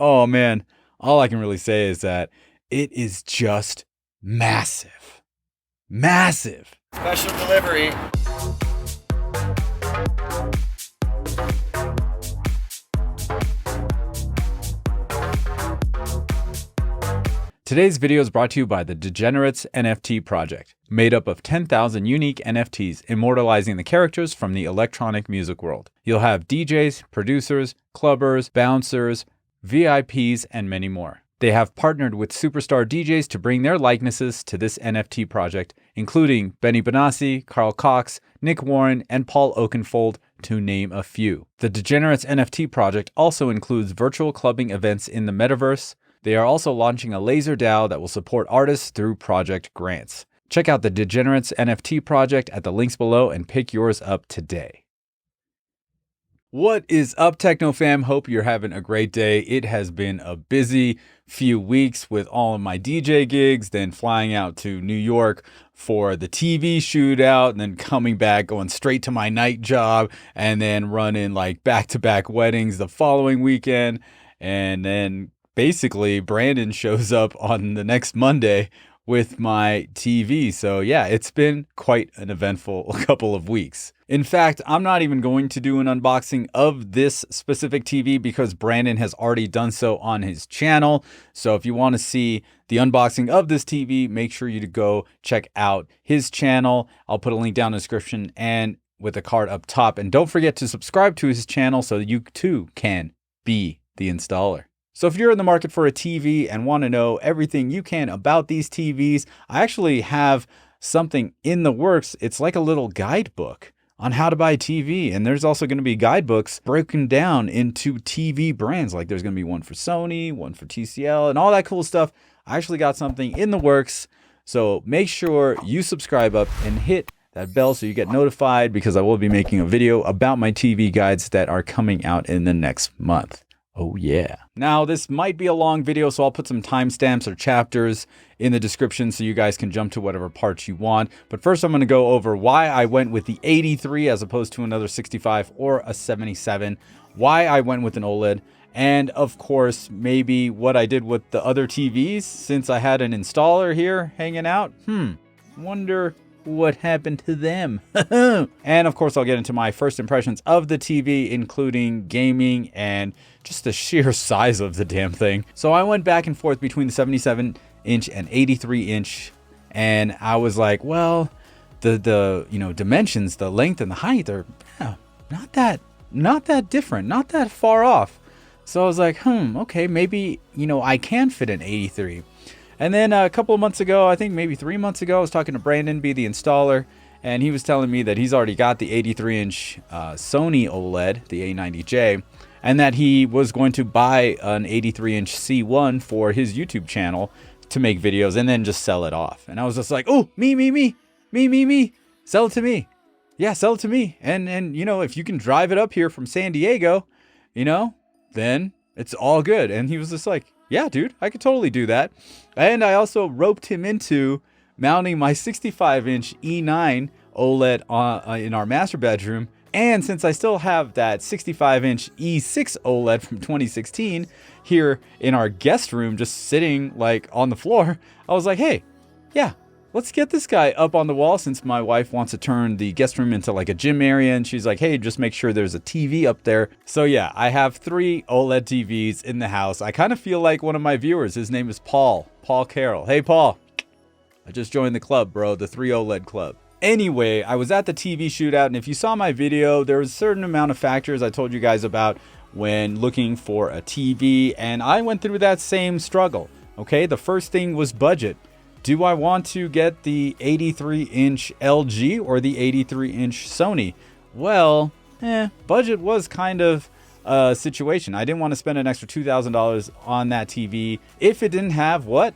Oh man, all I can really say is that it is just massive. Massive. Special delivery. Today's video is brought to you by the DJenerates NFT project, made up of 10,000 unique NFTs immortalizing the characters from the electronic music world. You'll have DJs, producers, clubbers, bouncers, VIPs, and many more. They have partnered with superstar DJs to bring their likenesses to this NFT project, including Benny Benassi, Carl Cox, Nick Warren, and Paul Oakenfold, to name a few. The DJenerates NFT project also includes virtual clubbing events in the metaverse. They are also launching a laser DAO that will support artists through project grants. Check out the DJenerates NFT project at the links below and pick yours up today. What is up, Techno fam? Hope you're having a great day. It has been a busy few weeks with all of my DJ gigs, then flying out to New York for the TV shootout, and then coming back, going straight to my night job, and then running like back-to-back weddings the following weekend, and then basically Brandon shows up on the next Monday with my TV. So yeah, it's been quite an eventful couple of weeks. In fact, I'm not even going to do an unboxing of this specific TV because Brandon has already done so on his channel. So if you want to see the unboxing of this TV, make sure you to go check out his channel. I'll put a link down in the description and with a card up top. And don't forget to subscribe to his channel so that you too can be the installer. So if you're in the market for a TV and want to know everything you can about these TVs, I actually have something in the works. It's like a little guidebook on how to buy a TV. And there's also going to be guidebooks broken down into TV brands. Like there's going to be one for Sony, one for TCL, and all that cool stuff. I actually got something in the works. So make sure you subscribe up and hit that bell so you get notified, because I will be making a video about my TV guides that are coming out in the next month. Oh yeah. Now this might be a long video, so I'll put some timestamps or chapters in the description so you guys can jump to whatever parts you want. But first I'm going to go over why I went with the 83 as opposed to another 65 or a 77, why I went with an OLED, and of course maybe what I did with the other TVs since I had an installer here hanging out. Wonder what happened to them. And of course I'll get into my first impressions of the TV, including gaming and just the sheer size of the damn thing. So I went back and forth between the 77-inch and 83-inch, and I was like, well, the dimensions, the length and the height are not that different, not that far off. So I was like, okay, maybe I can fit an 83. And then a couple of months ago, I think maybe 3 months ago, I was talking to Brandon, be the installer, and he was telling me that he's already got the 83-inch Sony OLED, the A90J, and that he was going to buy an 83-inch C1 for his YouTube channel to make videos and then just sell it off. And I was just like, oh, me, sell it to me. Yeah, sell it to me. And if you can drive it up here from San Diego, then it's all good. And he was just like, yeah, dude, I could totally do that. And I also roped him into mounting my 65-inch E9 OLED in our master bedroom. And since I still have that 65-inch E6 OLED from 2016 here in our guest room, just sitting like on the floor, I was like, hey, yeah, let's get this guy up on the wall, since my wife wants to turn the guest room into like a gym area. And she's like, hey, just make sure there's a TV up there. So yeah, I have 3 OLED TVs in the house. I kind of feel like one of my viewers. His name is Paul Carroll. Hey, Paul, I just joined the club, bro, the 3 OLED club. Anyway, I was at the TV shootout, and if you saw my video, there was a certain amount of factors I told you guys about when looking for a TV, and I went through that same struggle. Okay, the first thing was budget. Do I want to get the 83-inch LG or the 83-inch Sony? Well, budget was kind of a situation. I didn't want to spend an extra $2,000 on that TV if it didn't have what?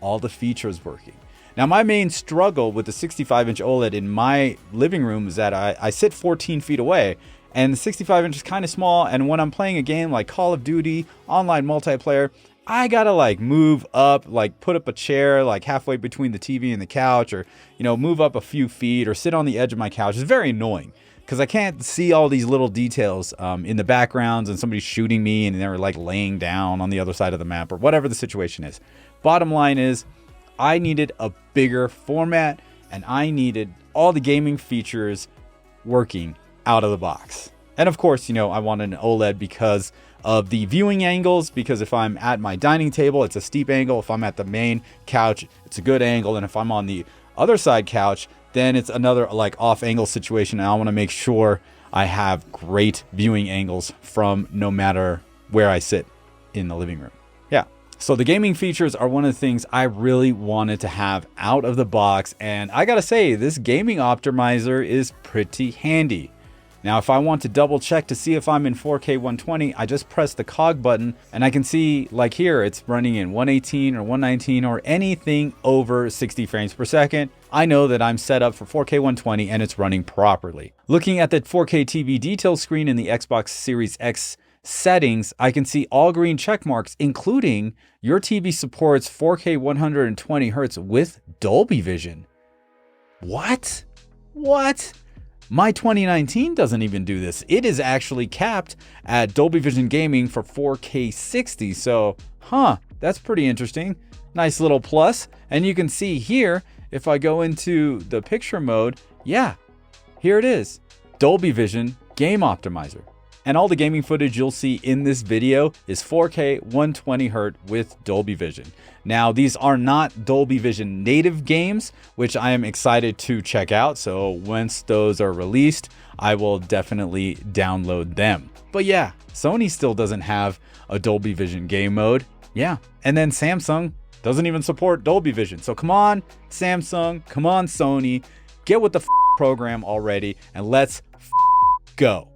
All the features working. Now, my main struggle with the 65-inch OLED in my living room is that I sit 14 feet away, and the 65-inch is kind of small, and when I'm playing a game like Call of Duty, online multiplayer, I gotta like move up, like put up a chair like halfway between the TV and the couch, or move up a few feet or sit on the edge of my couch. It's very annoying because I can't see all these little details in the backgrounds and somebody's shooting me and they're like laying down on the other side of the map or whatever the situation is. Bottom line is I needed a bigger format and I needed all the gaming features working out of the box. And of course, you know, I wanted an OLED because of the viewing angles, because if I'm at my dining table, it's a steep angle. If I'm at the main couch, it's a good angle. And if I'm on the other side couch, then it's another like off angle situation. And I want to make sure I have great viewing angles from no matter where I sit in the living room. Yeah. So the gaming features are one of the things I really wanted to have out of the box. And I gotta say, this gaming optimizer is pretty handy. Now, if I want to double check to see if I'm in 4K 120, I just press the cog button and I can see like here, it's running in 118 or 119 or anything over 60 frames per second. I know that I'm set up for 4K 120 and it's running properly. Looking at the 4K TV detail screen in the Xbox Series X settings, I can see all green check marks, including your TV supports 4K 120 Hz with Dolby Vision. What? My 2019 doesn't even do this. It is actually capped at Dolby Vision Gaming for 4K 60. So, that's pretty interesting. Nice little plus. And you can see here, if I go into the picture mode, yeah, here it is. Dolby Vision Game Optimizer. And all the gaming footage you'll see in this video is 4K 120 Hz with Dolby Vision. Now, these are not Dolby Vision native games, which I am excited to check out. So once those are released, I will definitely download them. But yeah, Sony still doesn't have a Dolby Vision game mode. Yeah. And then Samsung doesn't even support Dolby Vision. So come on, Samsung, come on, Sony, get with the program already and let's go.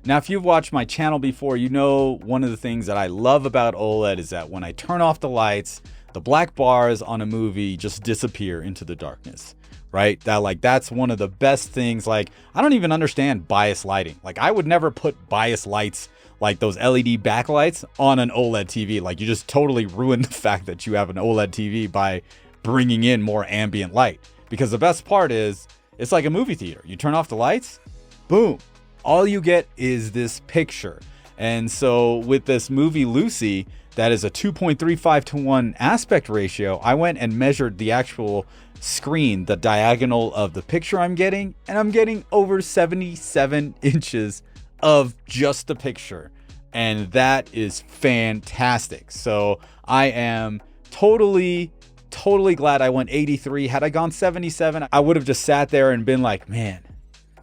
Now, if you've watched my channel before, you know one of the things that I love about OLED is that when I turn off the lights, the black bars on a movie just disappear into the darkness, right? That's one of the best things. Like, I don't even understand bias lighting. Like, I would never put bias lights like those LED backlights on an OLED TV. Like, you just totally ruin the fact that you have an OLED TV by bringing in more ambient light. Because the best part is, it's like a movie theater. You turn off the lights, boom. All you get is this picture. And so with this movie Lucy, that is a 2.35 to 1 aspect ratio, I went and measured the actual screen, the diagonal of the picture I'm getting, and I'm getting over 77 inches of just the picture. And that is fantastic. So I am totally glad I went 83. Had I gone 77, I would have just sat there and been like, man,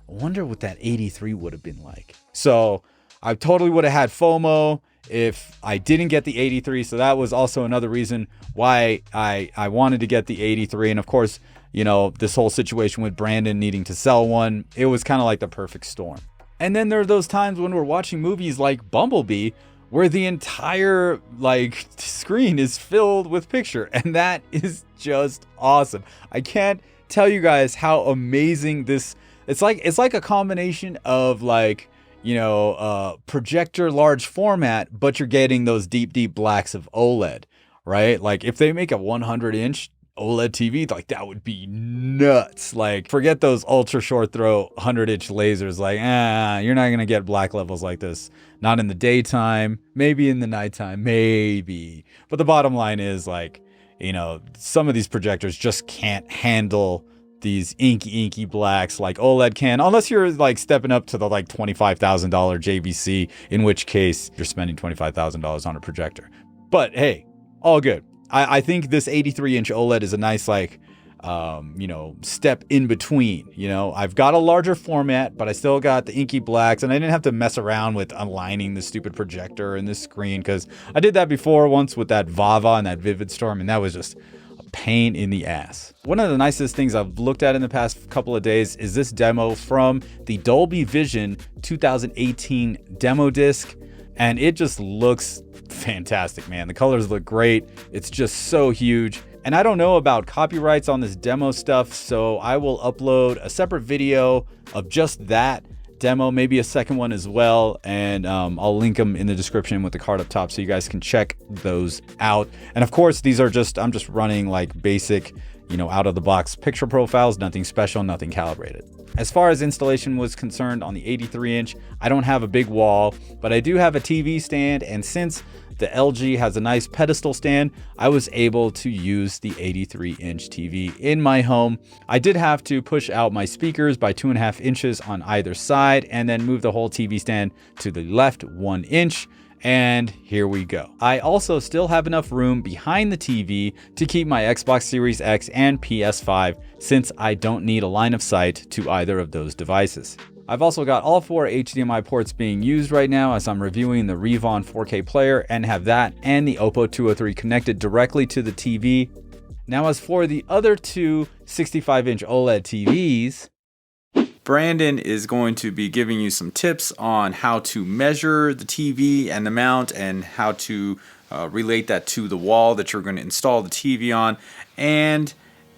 I wonder what that 83 would have been like. So I totally would have had FOMO if I didn't get the 83. So that was also another reason why I wanted to get the 83. And of course, you know, this whole situation with Brandon needing to sell one, it was kind of like the perfect storm. And then there are those times when we're watching movies like Bumblebee, where the entire like screen is filled with picture. And that is just awesome. I can't tell you guys how amazing this. It's like a combination of like, you know, projector large format, but you're getting those deep blacks of OLED, right? Like if they make a 100-inch OLED TV, like that would be nuts. Like forget those ultra short throw 100-inch lasers. Like, you're not going to get black levels like this. Not in the daytime, maybe in the nighttime, maybe. But the bottom line is like, you know, some of these projectors just can't handle these inky blacks like OLED can, unless you're like stepping up to the like $25,000 JVC, in which case you're spending $25,000 on a projector. But hey, all good. I think this 83-inch OLED is a nice like, you know, step in between. You know, I've got a larger format, but I still got the inky blacks, and I didn't have to mess around with aligning the stupid projector and this screen because I did that before once with that Vava and that Vivid Storm, and that was just pain in the ass. One of the nicest things I've looked at in the past couple of days is this demo from the Dolby Vision 2018 demo disc, and it just looks fantastic, man. The colors look great. It's just so huge. And I don't know about copyrights on this demo stuff, so I will upload a separate video of just that demo, maybe a second one as well, and I'll link them in the description with the card up top so you guys can check those out. And of course, these are just, I'm just running like basic you know, out of the box picture profiles, nothing special, nothing calibrated. As far as installation was concerned on the 83-inch, I don't have a big wall, but I do have a TV stand, and since the LG has a nice pedestal stand, I was able to use the 83-inch TV in my home. I did have to push out my speakers by 2.5 inches on either side and then move the whole TV stand to the left 1 inch. And here we go. I also still have enough room behind the TV to keep my Xbox Series X and PS5 since I don't need a line of sight to either of those devices. I've also got all 4 HDMI ports being used right now as I'm reviewing the Revon 4K player and have that and the Oppo 203 connected directly to the TV. Now as for the other two 65-inch OLED TVs, Brandon is going to be giving you some tips on how to measure the TV and the mount and how to relate that to the wall that you're going to install the TV on. And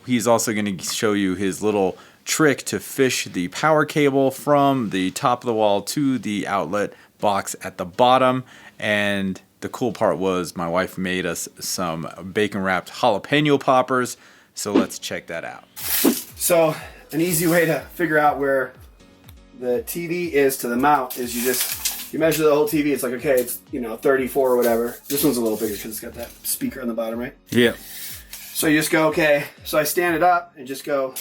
he's also going to show you his little trick to fish the power cable from the top of the wall to the outlet box at the bottom. And the cool part was my wife made us some bacon wrapped jalapeno poppers. So let's check that out. So an easy way to figure out where the TV is to the mount is you measure the whole TV. It's like, okay, it's 34 or whatever. This one's a little bigger because it's got that speaker on the bottom, right? Yeah. So you just go, okay. So I stand it up and just go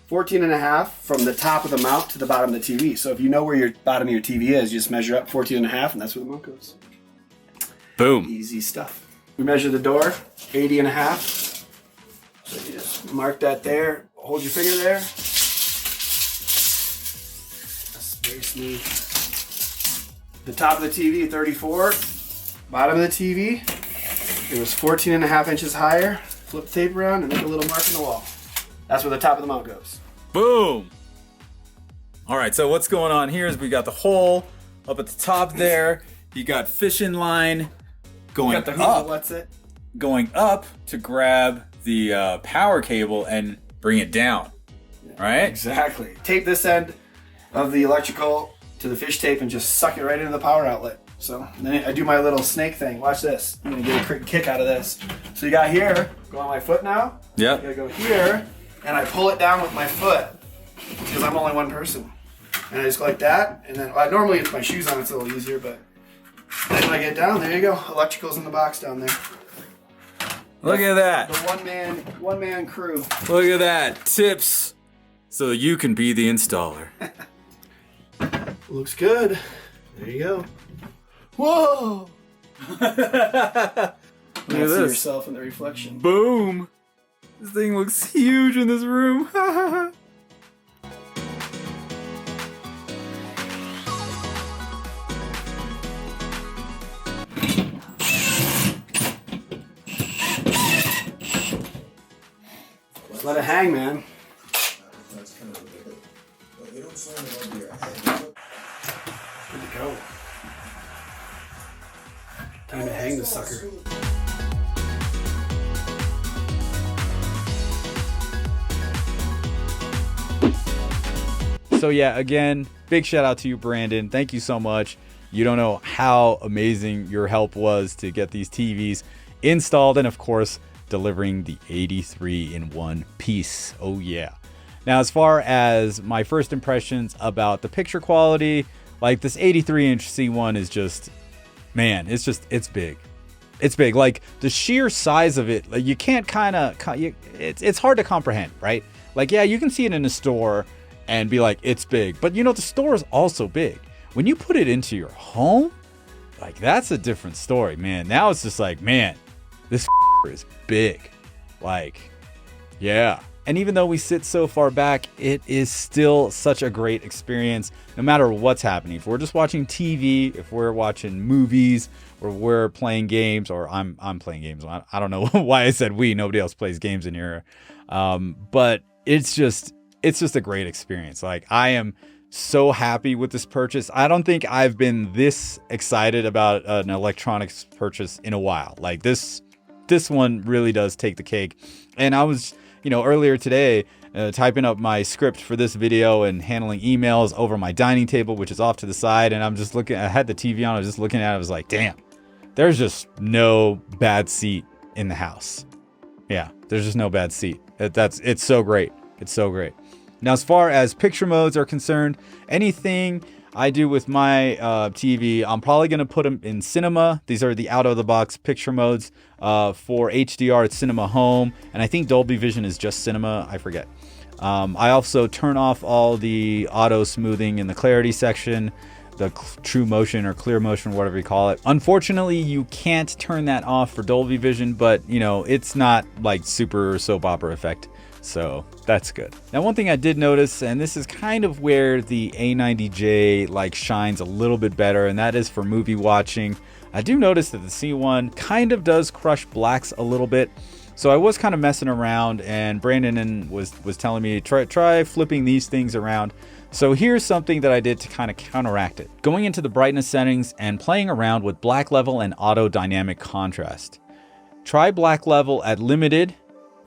14.5 from the top of the mount to the bottom of the TV. So if you know where your bottom of your TV is, you just measure up 14.5 and that's where the mount goes. Boom. Easy stuff. We measure the door, 80.5. So you just mark that there. Hold your finger there. That's very smooth. The top of the TV, 34. Bottom of the TV, it was 14.5 inches higher. Flip the tape around and make a little mark in the wall. That's where the top of the mount goes. Boom. All right, so what's going on here is we got the hole up at the top there. You got fishing line going going up to grab the power cable and bring it down, right? Exactly. Tape this end of the electrical to the fish tape and just suck it right into the power outlet. So then I do my little snake thing. Watch this. I'm gonna get a kick out of this. So you got here, go on my foot now. Yeah. I gotta go here, and I pull it down with my foot because I'm only one person. And I just go like that, and then normally it's my shoes on. It's a little easier, but then when I get down, there you go. Electrical's in the box down there. Look at that. The one man crew. Look at that. Tips so you can be the installer. Looks good. There you go. Whoa! Look at See this. yourself in the reflection. Boom. This thing looks huge in this room. Let it hang, man. Good to go. Time to hang the sucker. So yeah, again, big shout out to you, Brandon. Thank you so much. You don't know how amazing your help was to get these TVs installed and of course delivering the 83 in one piece. Oh yeah. Now, as far as my first impressions about the picture quality, like this 83-inch C1 is just, man, it's big. It's big. Like the sheer size of it, like you can't it's hard to comprehend, right? Like, yeah, you can see it in a store and be like, it's big, but the store is also big. When you put it into your home, like that's a different story, man. Now it's just like, man, this is big. Like, yeah. And even though we sit so far back, it is still such a great experience no matter what's happening. If we're just watching TV, if we're watching movies, or we're playing games, or I'm playing games. I don't know why I said we. Nobody else plays games in here. But it's just a great experience. Like, I am so happy with this purchase. I don't think I've been this excited about an electronics purchase in a while. Like this one really does take the cake. And I was, earlier today, typing up my script for this video and handling emails over my dining table, which is off to the side. And I'm just looking, I had the TV on, I was just looking at it. I was like, damn, there's just no bad seat in the house. Yeah, there's just no bad seat. It's so great. It's so great. Now, as far as picture modes are concerned, anything I do with my TV, I'm probably going to put them in cinema. These are the out-of-the-box picture modes. For HDR, it's cinema home. And I think Dolby Vision is just cinema. I forget. I also turn off all the auto smoothing in the clarity section, the true motion or clear motion, whatever you call it. Unfortunately, you can't turn that off for Dolby Vision, but you know, it's not like super soap opera effect. So that's good. Now, one thing I did notice, and this is kind of where the A90J like shines a little bit better, and that is for movie watching. I do notice that the C1 kind of does crush blacks a little bit. So I was kind of messing around, and Brandon was telling me try flipping these things around. So here's something that I did to kind of counteract it. Going into the brightness settings and playing around with black level and auto dynamic contrast. Try black level at limited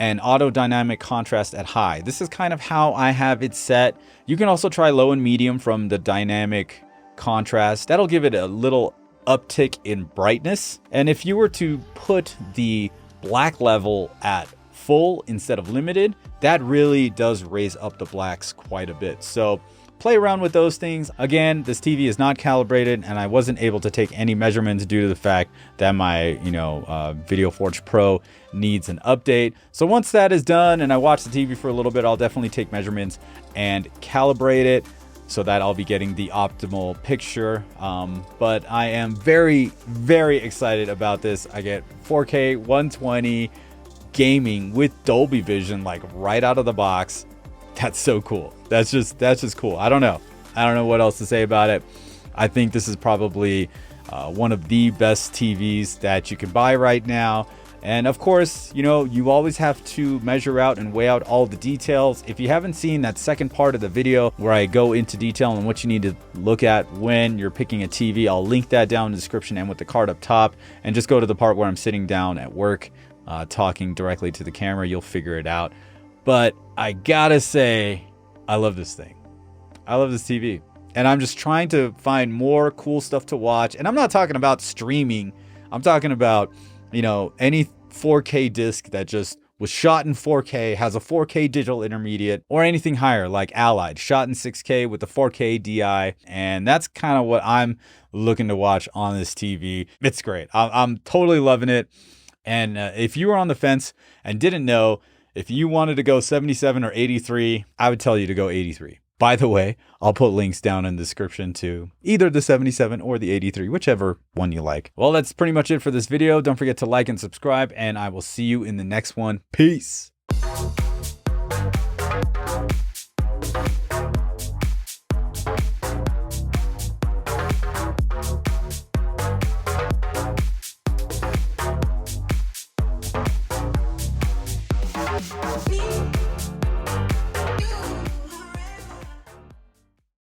and auto dynamic contrast at high. This is kind of how I have it set. You can also try low and medium from the dynamic contrast. That'll give it a little uptick in brightness. And if you were to put the black level at full instead of limited, that really does raise up the blacks quite a bit. So play around with those things. Again, this TV is not calibrated, and I wasn't able to take any measurements due to the fact that my VideoForge Pro needs an update. So once that is done and I watch the TV for a little bit, I'll definitely take measurements and calibrate it so that I'll be getting the optimal picture. But I am very, very excited about this. I get 4K 120 gaming with Dolby Vision like right out of the box. That's so cool. That's just cool. I don't know what else to say about it. I think this is probably one of the best TVs that you can buy right now. And of course, you know, you always have to measure out and weigh out all the details. If you haven't seen that second part of the video where I go into detail on what you need to look at when you're picking a TV, I'll link that down in the description and with the card up top. And just go to the part where I'm sitting down at work, talking directly to the camera. You'll figure it out. But I gotta say, I love this thing. I love this TV. And I'm just trying to find more cool stuff to watch. And I'm not talking about streaming. I'm talking about, you know, any 4K disc that just was shot in 4K, has a 4K digital intermediate, or anything higher like Allied, shot in 6K with the 4K DI. And that's kind of what I'm looking to watch on this TV. It's great. I'm totally loving it. And if you were on the fence and didn't know, if you wanted to go 77 or 83, I would tell you to go 83. By the way, I'll put links down in the description to either the 77 or the 83, whichever one you like. Well, that's pretty much it for this video. Don't forget to like and subscribe, and I will see you in the next one. Peace. Beep.